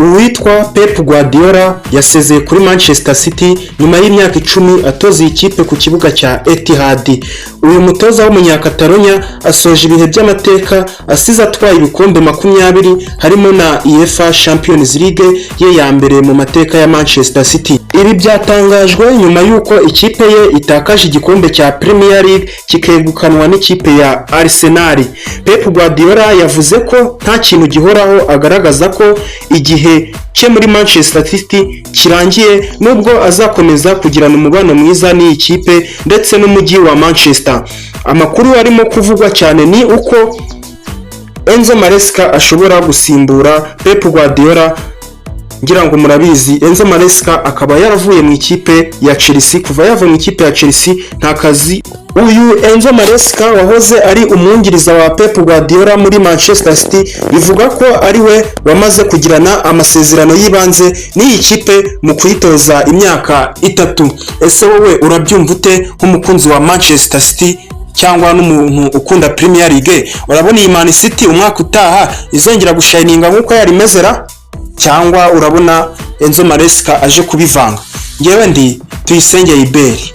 Uwitwa Pep Guardiola yasezeye kuri Manchester City nyuma y'imyaka 10 atoza ikipe ku kibuga cya Etihad. Uyu mutoza w'umunyakatalonya asoje ibihe by'amateka asize atwaye ibikombe 20 harimo na UEFA Champions League ye ya mbere mu mateka ya Manchester City. Ibi byatangajwe nyuma y'uko ikipe ye itakaje igikombe cya Premier League kikegukanwa n'ikipe ya Arsenal. Pep Guardiola yavuze ko nta kintu gihoraho, agaragaza ko igihe cye muri Manchester City kirangiye nubwo azakomeza kugirana umubano mwiza n'iyi kipe ndetse n'umujyi wa Manchester. Amakuru arimo kuvugwa cyane ni uko Enzo Maresca ashobora gusimbura Pep Guardiola. Ngira ngo murabizi Enzo Maresca akaba yaravuye mu ikipe ya Chelsea. Kuva yava mu ikipe ya Chelsea nta kazi. Uyu Enzo Maresca wahoze ari umwungiriza wa Pep Guardiola muri Manchester City bivuga ko ari we wamaze kugirana amasezerano y'ibanze n'iyi kipe mu kuyitoza imyaka 3. Ese wowe urabyumva ute nk'umukunzi wa Manchester City cyangwa n'umuntu ukunda Premier League? Urabona iyi Man City umwaka utaha izongera gushininga nkuko yari mezera, cyangwa urabona Enzo Maresca aje kubivanga? Ngewe ndi Tuyisenge Iberi.